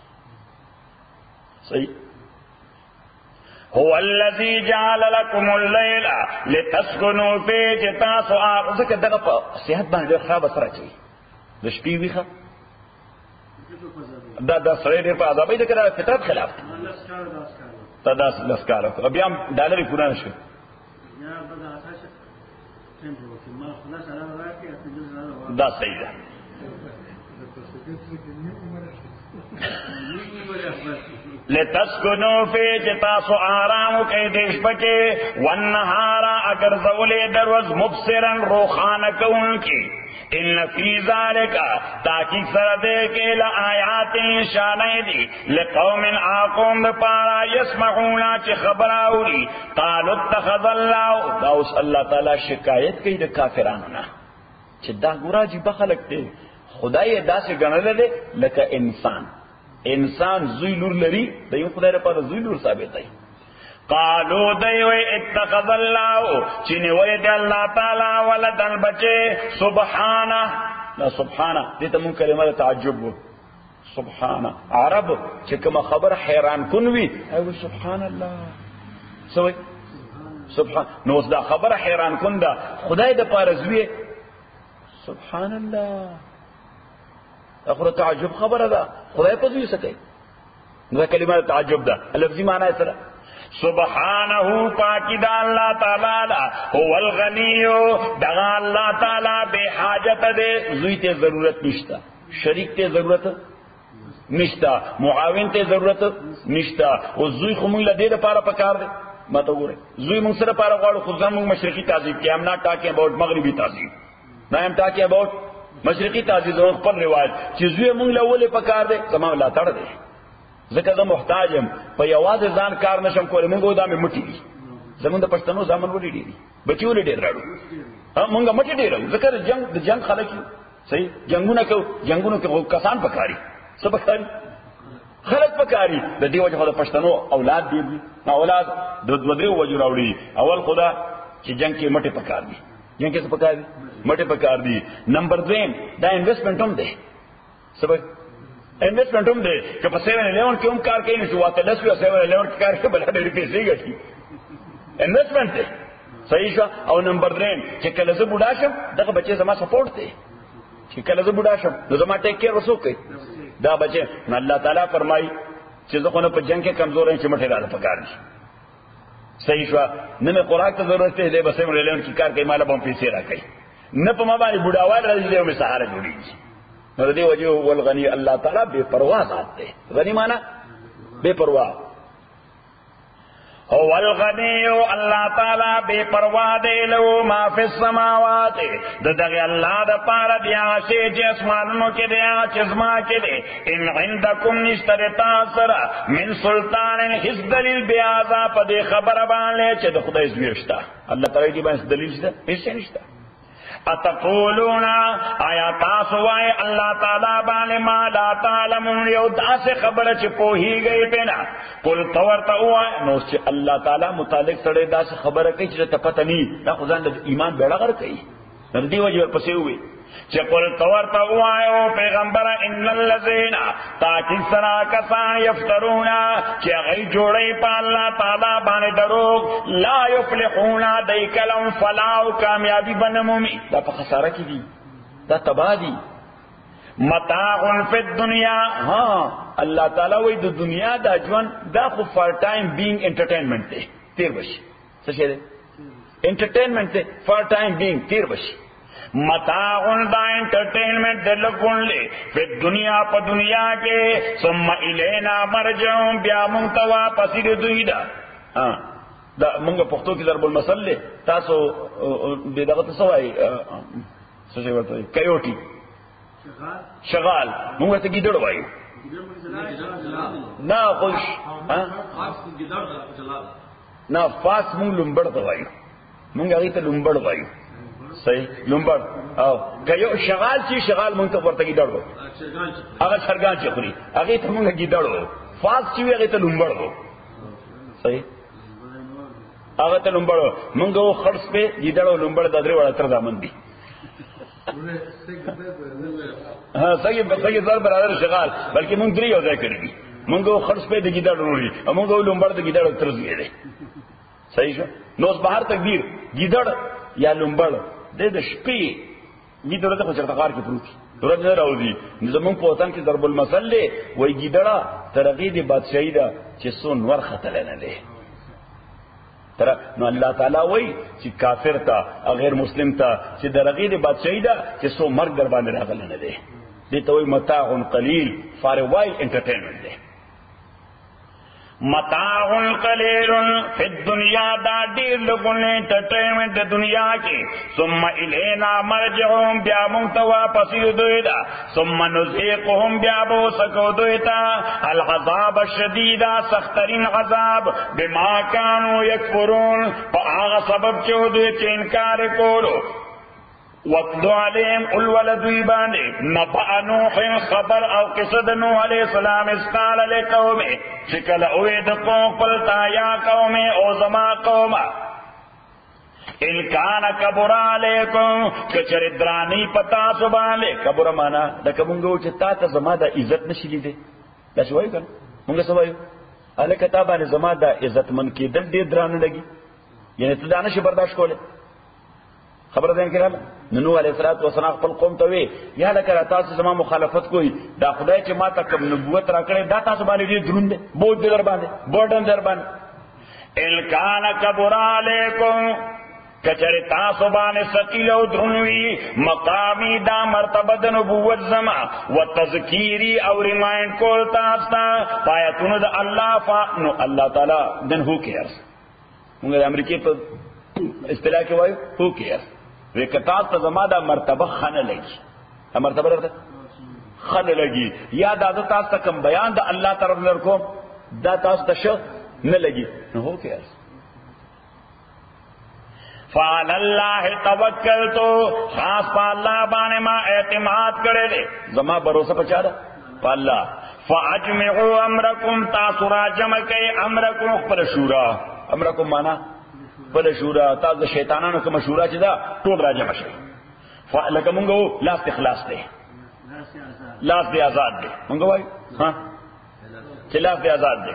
صحیح هو الذي جعل لكم الليل لتسكنوا فيه تاسو ځکه دغه په صحت باندې خراب اثر کوي د شپې ویخه دا سړی ډېر په عذابې ده کړه فطرت خلاف تداس لسکارو ابھی ہم ڈالر ہی پورا نشو دا صحیح ہے لتسکنو فی جتاسو آرامو کئی دیش بکے والنہارا اگر زولے دروز مبصرا روخانکون کی ان فی ذالکا تاکیق سر دے کے لآیات نشانے دی لقوم آقوم پارا یسمعونا چی خبراوری قالوا اتخذ اللہ داؤس اللہ تعالی شکایت کئی دا کافرانونا چی دا گورا جی بخلکتے خدای دا سے گنل دے لکا انسان زوی لور لری دا یوں خدای رپا دا زوی لور ثابت ہے قالو دیوی اتخذ اللہ چنوی دی اللہ تعالی ولدن بچے سبحانہ لا سبحانہ دیتا من کلمہ تعجب سبحانہ عرب چکم خبر حیران کنوی ایوی سبحان اللہ سوی سبحان نوز دا خبر حیران کن دا خدای دا پارزوی سبحان اللہ اخر تعجب خبر دا خدای پزوی سکے دا کلمہ تعجب دا لفظی معنی اس طرح سبحانہو پاکی دا اللہ تعالی هو الغنیو دا اللہ تعالی بے حاجت دے زوی تے ضرورت نشتا شریک تے ضرورت نشتا معاون تے ضرورت نشتا او زوی خمون لدے دا پارا پکار دے ما تو گو رہے زوی منگ سر پارا گوڑو خودزان منگ مشرقی تعزیب کی ہم not talking about مغربی تعزیب نا ہم talking about مشرقی تعزیب اور پر روایت چی زوی منگ لولے پکار دے زمان اللہ تڑ دے ځکه زه محتاجم په یوازې ځان کار نشم کولی مونږ دا مې مټي دي زمونږ د پښتنو زامن ولې ډېر دي بچي ولې ډېر راړو مونږ مټي ډېر راړو ځکه د جنګ خلک یو صحیح جنګونه کوو جنګونو کې کسان پکاري څه پکاري خلک پکاري د دې وجه د پښتنو اولاد دی نه اولاد د دوه درې وجو راوړي اول خدا چې جنګ کې مټي پکار دي جنګ کې څه پکار دي مټي پکار دي نمبر 2 دا انویسټمنټ هم دی سبا انویسٹمنٹ ہم دے کہ 7-11 کی کار کہیں نہیں ہوا 10 یا 7-11 کی کار کے بلا ڈیڑھ پیسے ہی گٹھی انویسٹمنٹ دے صحیح شو او نمبر 3 کہ کله زه بوډا شم دغه بچي زما سپورټ دی چې کله زه بوډا شم نو زما ټیک کیر وسو کوي دا بچي. نو الله تعالی فرمایي چې زه خو نه په جنگ کې کمزور یم چې مټې راته پکار دي. صحیح شو. نه مې خوراک ته ضرورت دی بس هم ریلون کې کار کوي مال به پیسې راکړي نه په ما باندې بوډاوال راځي او مې سهار جوړیږي. نو دې وجه ولغنی الله تعالی بے پروا ذات دی. غنی معنا بے پروا. هو الغنی الله تعالی بے پروا دی له ما فی السماوات دغه الله د پاره بیا شی چې اسمانونو کې دی چې زما کې دی. ان عندکم نشترتا سرا من سلطان هیڅ دلیل بیا ذا په دې خبره باندې چې د خدای زویشتا. الله تعالی دې باندې دلیل شته هیڅ نشته. اتقولون آیا تاسو وای الله تعالی باندې ما لا تعلمون یو داسې خبره چې پوهیږئ پینا. قل تورته وای نو چې الله تعالی متعلق سره داسې خبره کوي چې ته پته ني دا خو ځان د ایمان بیړه غر کوي. نو دې وجه پسې وي چې قل تورته وای او پیغمبر ان الذين تاکي سرا کسان یفترون چې هغه جوړي په الله تعالی باندې دروغ لا یفلحون دای کلم فلاح کامیابی بنمومي دا په خساره کې دي دا تبادی. متاع فی الدنیا ها الله تعالی وای د دنیا د ژوند دا خو فار ټایم بینګ انټرټینمنت دی تیر بشي. څه شي دی انټرټینمنت دی فار ټایم بینګ تیر بشي. متاع دا انٹرٹینمنٹ دلکن لے پھر دنیا پا دنیا کے ثم الینا مرجعون بیا منتوا پسید دویدہ. دا منگا پختو کی ضرب المثل لے تاسو بیداغت سوائی سوچے ورطا کیوٹی شغال منگا تا گیدڑ وائیو نا خوش نا فاس منگ لنبڑ تا وائیو منگا غیتا لنبڑ وائیو. صحیح لنبڑ او کيو شغال چی شغال مونږ ته ورته گیدړو هغه شرګان چې خوري هغه ته مونږ گیدړو. فاس چې هغه ته لنبړو. صحیح هغه ته لنبړو مونږ او خرص په گیدړو لنبړ د درې وړه تر ځامن دي. ها صحیح صحیح زر برادر شغال بلکې مونږ درې یو ځای کړی دي. مونږ او خرص په د گیدړو لري مونږ او لنبړ د گیدړو تر ځای دي. صحیح شو. نو بهر تکبیر گیدړ یا لنبړ د شپې می درته خو چرته کار کې پروت ورځ نه راوځي. زمون په وطن کې ضرب المثل دی وای ګیدړه ترغی دی بادشاہی دا چې سون ور خطر نه دی تر نو الله تعالی وای چې کافر ته غیر مسلم ته چې درغی دی بادشاہی دا چې سو مرګ در باندې راغلی نه دی. دې ته وای متاع قلیل فار وایل انټرټینمنت دی. متاع قلیل فی الدنیا دا دیر لگن انٹرٹینمنٹ دنیا کی. ثم الینا مرجعهم بیا منتوا پسیر دویدا ثم نزیقهم بیا بوسکو دویتا العذاب الشدید سخترین عذاب بما کانوا یکفرون پا آغا سبب چو دوی چه انکار کولو. وَاتْلُ عَلَيْهِمْ قُلْ وَلَدُوِي بَانِدِ نَبَأَ نُوحٍ خبر او قصد نوح علیہ السلام اسقال لقومه شکل اوید قوم قلتا یا قوم او زما قوم ان کان کبر علیکم کچر درانی پتا سبانے کبر مانا لکه مونږ چې تا ته زما د عزت نشي لیدې دا شوی کنه مونږ سوایو اله کتابانه زما د عزت من کې دل دې درانه لګي یعنی ته دا نشي برداشت کوله. خبر ده کړه نو علیہ الصلوۃ والسلام خپل قوم ته وی یا لکه تاسو زما مخالفت کوئی دا خدای چې ما ته کوم نبوت راکړي دا تاسو باندې ډیر دروند دی بوج در باندې بورډن در باندې. ان کان کبر علیکم کچری تاسو باندې ثقیل او درنوی مقامی دا مرتبه د نبوت زما و تذکیری او ریمایند کول تاسو ته پایتونو د الله نو الله تعالی دن هو کیرز موږ د امریکای په اصطلاح کې وایو هو کیرز وکتاس ته زما دا مرتبه خنه لګي دا مرتبه درته خنه لګي یا دا تاسو ته کوم بیان د الله طرف لرکو دا تاسو ته شو نه لګي نو هو کیرز. فعلى الله توکلت خاص په الله باندې ما اعتماد کړی دی زما باور پچا ده په الله. فاجمعوا امرکم تاسو را جمع کړئ امرکم خپل شورا امرکم معنا بل شورا تاسو شیطانانو کوم شورا چې دا ټول را جمع شي. لکه مونږ لاس اخلاص دی لاس دی آزاد دی مونږ وای ها چې لاس دی آزاد دی.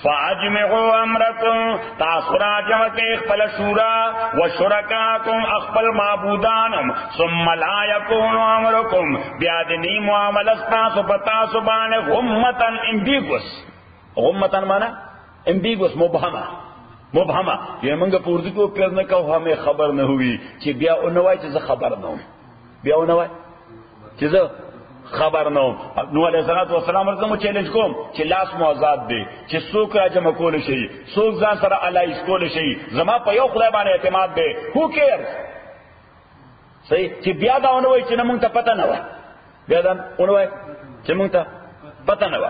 فاجمعوا امرکم تاسو را جمع کې خپل شورا وشرکاکم خپل معبودانم ثم لا یکون امرکم بیا دې نی معاملې تاسو پتا سو باندې غمتن امبیگوس. غمتن معنی امبیگوس مبهمه یہ منگا پوردی کو پیر نہ کہو ہمیں خبر نہ ہوئی کہ بیا اونوای چې خبر نہ ہوں بیا اونوای چې خبر نو. نو علیہ الصلوۃ والسلام ورته چیلنج کوم چې لاس مو آزاد دی چې څوک را جمع کول شي څوک ځان سره الایس کول شي زما په یو خدای باندې اعتماد دی. هو کیر صحیح چې بیا دا ونوي چې موږ ته پته نه و بیا دا ونوي چې موږ ته پته نه و.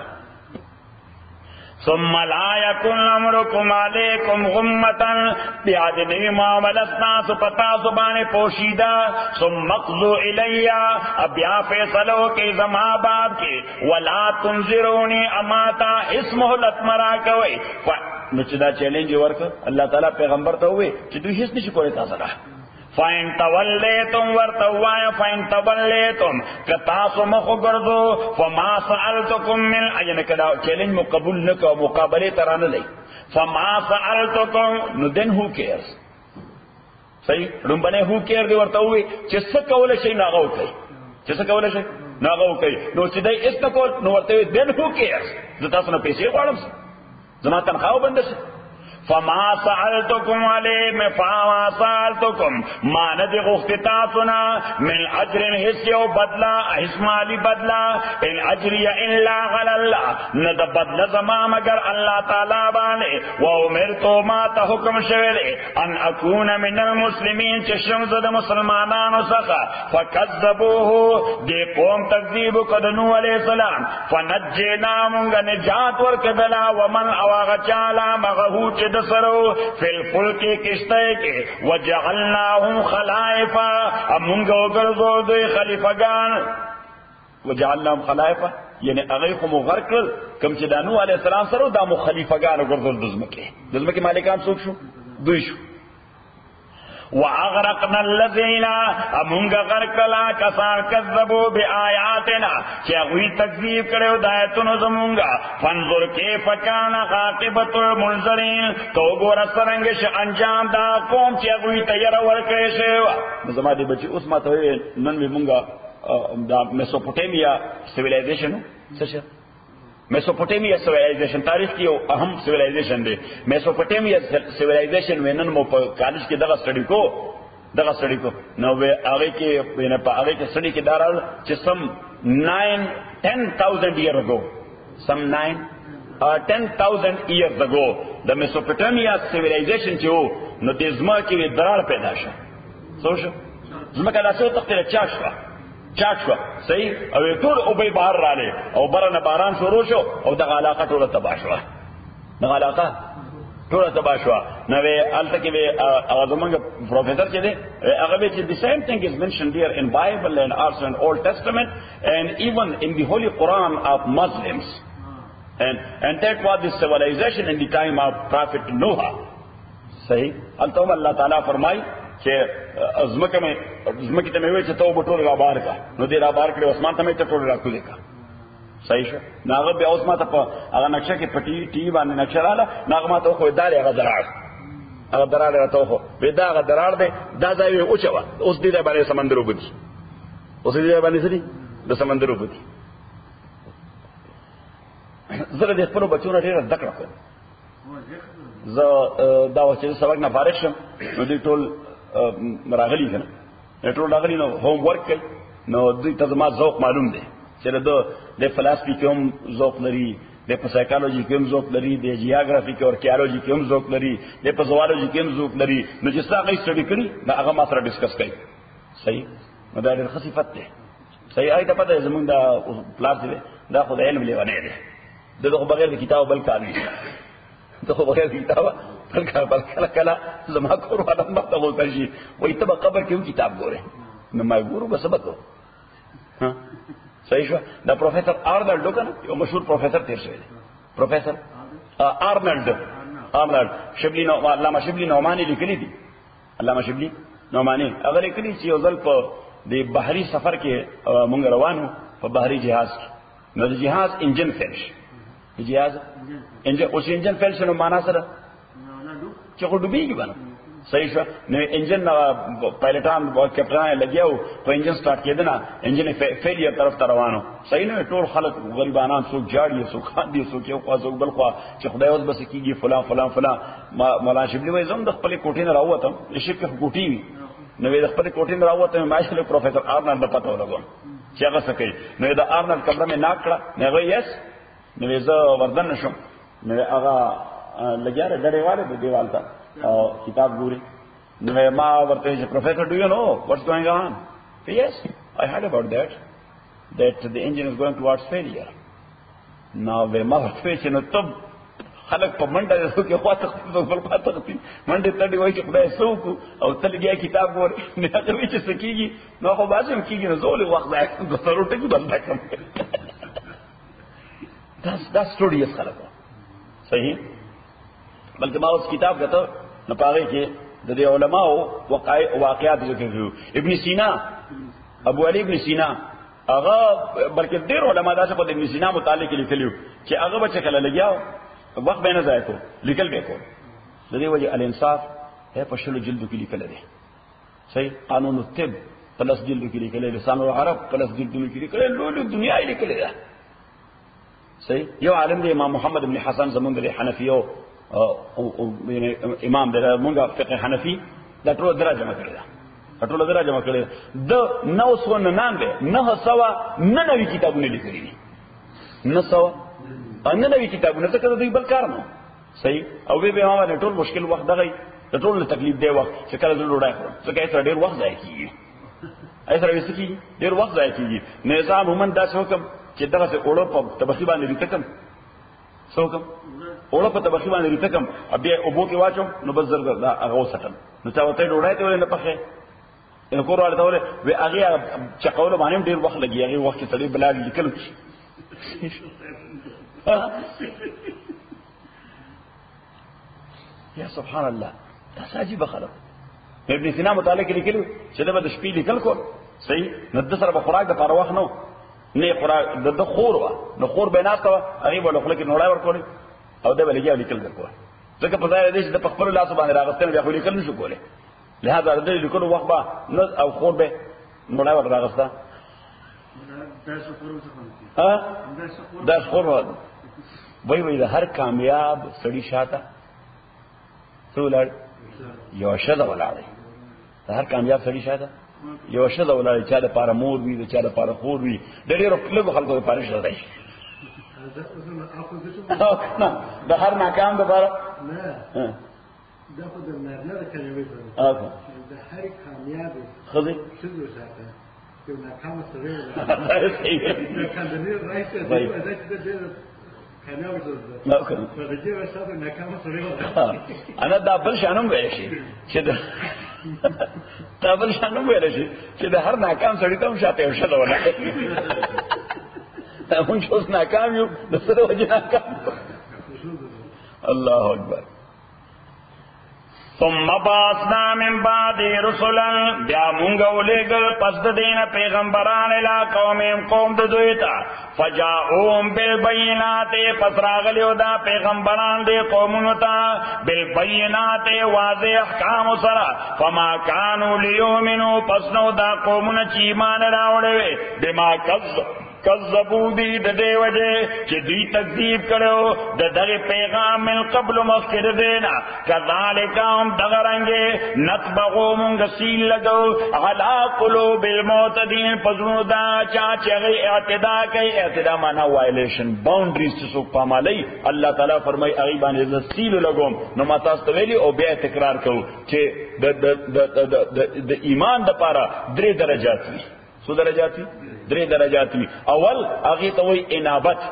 ثم لا یکن امرکم علیکم غمتن بیا دې نوی معاملت تاسو پتا زبانه پوشیدہ ثم اقضوا الی بیا فیصلو کې زما باب کې ولا تنذرونی اماتا اسمه لتمرا کوي. نو چې دا چیلنج ورک الله تعالی پیغمبر ته وې چې دوی هیڅ نشي کولای تاسو را فَإِن تَوَلَّيْتُمْ وَرْتَوَّايَ فَإِن تَوَلَّيْتُمْ کتاسو مخو گردو فَمَا سَأَلْتُكُمْ مِنْ اجن کدا چیلنج مقبول نکو مقابلے ترانه لئی فَمَا سَأَلْتُكُمْ نو دن who cares صحیح رنبنے who cares دی ورطاوی چس کول شئی ناغو کئی چس کول شئی ناغو کئی نو چدائی اس نکول نو ورطاوی دن who cares زتاسو نا پیسی خوارم سے زمان تنخواو بندش فما سألتكم عليه فما سألتكم ما ندی غفتتاتنا من اجر حسیو بدلا حسمالی بدلا ان اجری الا غل اللہ ند بدل زما مگر اللہ تعالی بانے وامرتو ما تا حکم شویلے ان اکون من المسلمین چشمز دا مسلمانان سخا فکذبوه دی قوم تکذیب قدنو علیہ السلام فنجینا منگا نجات ورکدلا ومن اواغ چالا مغہو دسرو فی الفلک کشتے کے وجعلناہم خلائفا امونگا وگرزو دوی خلیفگان وجعلناہم خلائفا یعنی اغیق مغرقل کم چی دانو علیہ السلام سرو دامو خلیفگان وگرزو دزمکی مالکان سوک شو دوی شو وَأَغْرَقْنَا الَّذِينَ امونگا غرقلا کسان کذبوا بآیاتنا چی اغوی تکذیب کرے ہدایتن زمونگا فانظر کیف کان عاقبۃ المنذرین تو گورا سرنگش انجام دا قوم چی اغوی تیر ورکے شیوا زمادی بچی اس ما تو نن بھی مونگا دا میسوپوٹیمیا سیویلائزیشن سشا میسوپوٹیمیا سیویلائزیشن تاریخ کی اہم سیویلائزیشن دے میسوپوٹیمیا سیویلائزیشن میں نن مو کالج کی دغه سٹڈی کو نو آگے کے آگے کے سٹڈی کے دارال سم 9-10,000 years ago some 10,000 years ago دا میسوپوٹیمیا سیویلائزیشن چی ہو نو دیزما کی درار پیدا شا سو شا زما کا داسو تقتیر چاک شو صحیح او ټول او به بهر رااله او برنه باران شروع شو او دغه علاقه ټوله تباه شو نو به الته کې به زمونږ پروفیسور چې دی هغه به چې the same thing is mentioned here in Bible and also in Old Testament and even in the Holy Quran of Muslims and that was the civilization in the time of Prophet Noah صحیح الته الله تعالی فرمای چې ازمکه ته مې وې چې تو بټول را بار کا نو دې را بار کړو اسمان ته مې ته ټول را کولې کا صحیح شو ناغه بیا اوس ما ته په هغه نقشه کې پټي ټي باندې نقشه رااله ناغه ما ته خو دالې هغه درار راته خو ودا هغه درار دې دا ځای او چوا اوس دې باندې سمندر وبدي اوس دې باندې سړي د سمندر وبدي زره دې خپل بچو ډېر دکړه کوم زه دا وخت سبق نه فارغ شم نو دې ټول راغلی کنه ټول راغلی نو هوم ورک کوي نو دوی ته ما ذوق معلوم دی چې د فلسفي کې هم ذوق لري د سایکالوجي کې هم ذوق لري د جیوګرافي کې او آرکیالوجي کې هم ذوق لري د زوالوجي کې هم ذوق لري نو چې څنګه یې سټډي کړي دا هغه ما سره ډیسکس کوي صحیح نو دا ډېر خصيفت دی صحیح آی ته پته زمونږ دا پلاس دی دا خو د علم لیوانه دی دغه بغیر د کتاب بل کار نه دغه بغیر د کتاب بل کلا زما کور والا ما ته وځي شي وای ته قبر کې کتاب ګوره نو ما ګورو بس بکو ها صحیح شو دا پروفیسر آرنلډ کنه یو مشهور پروفیسر تیر شوی دی پروفیسر آرنلډ شبلی نو علامه شبلی نعمانی لیکلی دي علامه شبلی نعمانی هغه لیکلی چې یو ځل په د بحری سفر کې مونږ روانو په بحری جهاز کې نو د جهاز انجن فیل شي جهاز انجن اوس انجن فیل شنو معنا سره چې خو ډوبېږي باندې صحیح شو نو انجن پایلټان او کپټان لګیاو په انجن سٹارټ کېدنه انجن فیلیر طرف ته روانو صحیح نه ټول خلک غریبانان څوک جاړي څوک خاندي څوک یو خوا څوک بل خوا چې خدای اوس بس کیږي فلان فلان فلان مولانا شبلی وای زم د خپل کوټې نه راووتم شپ کې کوټې وي نو د خپل کوټې نه راووتم ماشله پروفیسور آرنالډ د پته ولګم چې هغه څه کوي نو دا آرنالډ کمره مې ناک کړه نو یس نو زه وردن نشم نو هغه لګیاره ډېرواله د دیوال ته کتاب ګوري نو ما ورته چې پروفیسور ډو یو نو واټس ګوینګ آن یس آی هارډ اباؤٹ that the engine is going towards failure now we must face نو تب خلق په منډه کې خواته خپل خواته منډه تړي وای چې خدای سوق او تلګي کتاب ګوري نه کوي چې سکیږي نو خو باسم کیږي نو زول وخت ځای د ضرورت کې بل کم دا سټوري یې خلق صحیح بلکې ما اوس کتاب غته نه پاره کې د علماء واقعات ذکر کړو ابن سینا ابو علی ابن سینا هغه بلکې ډېر علما دا څه په ابن سینا متعلق لیکلو چې هغه بچ کله لګیاو وخت به نه ځای کو لیکل به کو د دې وجه الانصاف هي په شلو جلدو کې لیکل دي صحیح قانون الطب پلس جلدو کې لیکل دي لسان العرب پلس جلدو کې لیکل ټول دنیا یې لیکل دي صحیح یو عالم دی امام محمد بن حسن زمون د حنفیو امام د مونږه فقه حنفي دا ټول درجه مکړه ټول درجه مکړه د 999 کتابونه لیکلي دي 900 نوی کتابونه څه کړو دوی بل کار نه صحیح او به ما باندې ټول مشکل وخت دغه ټول تکلیف دی وخت چې کله زه ډوډۍ خورم څه کوي سره ډیر وخت ځای کیږي ایسره وسې کیږي ډیر وخت ځای کیږي نظام عموما دا څه حکم چې دغه څه اوړو په تبخی باندې ریتکم څه حکم اوړو په تبخی باندې ریتکم بیا اوبو کې واچو نو بس زرګ دا هغه وسټل نو چا وته ډوډۍ ته ولې نه پخې ان کور والته ولې وی هغه چې قول باندې ډیر وخت لګي هغه وخت کې تړي بلاد لیکل یا سبحان الله دا عجیب خلک ابن سینا متعلق لیکلو چې دا د شپې لیکل کو صحیح نو د سره خوراک د پاره وخت نو نه خوراک د خور وا نو خور به نه تا هغه ول خپل کې نوړای ورکول او دا به لګیا لیکل وکړ ځکه په ځای دې د خپل لاس باندې راغستل بیا خو لیکل نشو کوله لہذا د لیکلو وخت با نو او خور به نوړای ور راغستا دا خور وای د هر کامیاب سړی شاته څولړ یو شته ولاړی د هر کامیاب سړی شاته یو شته ولاړی چې د پاره مور وي د چا د پاره خور وي د ډیرو خلکو خلکو د پاره شته دی د هر ناکام د پاره نه دا خو د مرنه د کلمې په د هر کامیاب خزي شذو شاته یو ناکام سره دا کاندنی راځي دا چې انا دا بل شانم ویل شي چې دا بل شانم ویل شي چې د هر ناکام سړی ته هم شاته وشل ولا مونږ اوس ناکام یو د سره وجه ناکام الله اکبر ثم بعثنا من بعد رسلا بیا مونږ ولېګل پس د دین پیغمبران اله قوم د دوی ته فجاءوهم بالبينات پس راغلیو دا پیغمبران دی قومونو ته بالبينات واضح احکام سره فما كانوا ليؤمنوا پس نو دا قومونه چې ایمان راوړل بما کذبوا دی د دې وجه چې دوی تکذیب کړو د دغه پیغام من قبل مخکې دینا کذالک هم دغه رنګه نطبغو مونږ سیل لګو علی قلوب المعتدین پزونو دا چا چې اعتدا کوي اعتدا معنا وایلیشن باونډریز څه څوک پامالي الله تعالی فرمای هغه باندې سیل لګوم نو ما تاسو ته ویلي او بیا تکرار کوو چې د ایمان د پاره درې درجات وي څو درجات وي درې درجات وي اول هغه ته وای انابت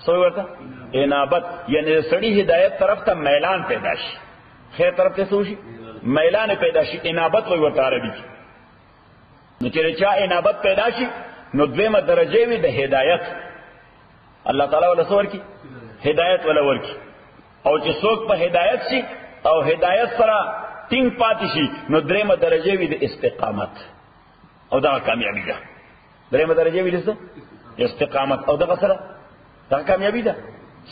څه ورته انابت یعنی سړی هدایت طرف ته میلان پیدا شي خیر طرف ته شي میلان پیدا شي انابت وای ورته عربي نو چې چا انابت پیدا شي نو دویمه درجه وي د هدایت الله تعالی ولا سور کی هدایت ولا ورکی او چې څوک په هدایت شي او هدایت سره ټینګ پاتې شي نو دریمه درجه وي د استقامت او دا کامیابی ده درېمه درجه ویل څه استقامت او دغه سره دا کامیابی ده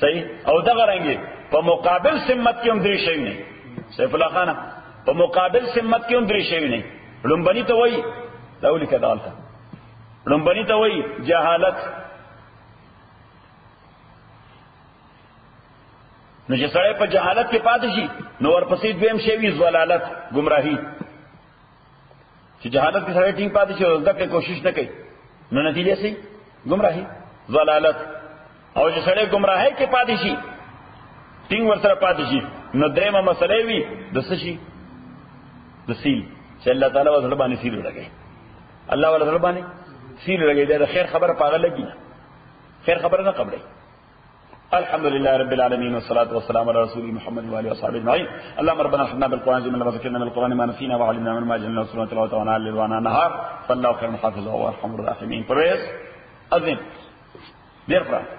صحیح او دغه رنګي په مقابل سمت کې هم درې شي نه سیف الله خان په مقابل سمت کې هم درې شي نه لومبني ته وایي داولي کدالته لومبني ته وایي جهالت نو چې سړی په جهالت کې پاتې شي نو ورپسې دویم شی وي ضلالت گمراهي چې جهالت کې سړی ټینګ پاتې شي او زده کړې کوشش نه کوي نو نتیجه سي گمراهي ضلالت او چې سړی گمراهي کې پاتې شي ټینګ ورسره پاتې شي نو درېمه مسله وي د څه شي د سیل چې الله تعالی وزړه باندې سیل لګي الله وزړه باندې سیل لګي دا خیر خبره پاغه لګي خیر خبره نه قبلې الحمد لله رب العالمين والصلاة والسلام على رسول محمد وآله وصحبه أجمعين اللهم ربنا اغفر لنا بالقرآن جميعا وذكرنا من القرآن ما نسينا وعلمنا من ما جهلنا وسلمنا تلاوته ونال الليل ونهار النهار فالله خير حافظ وهو أرحم الراحمين. Pervez, Azim, dear friend.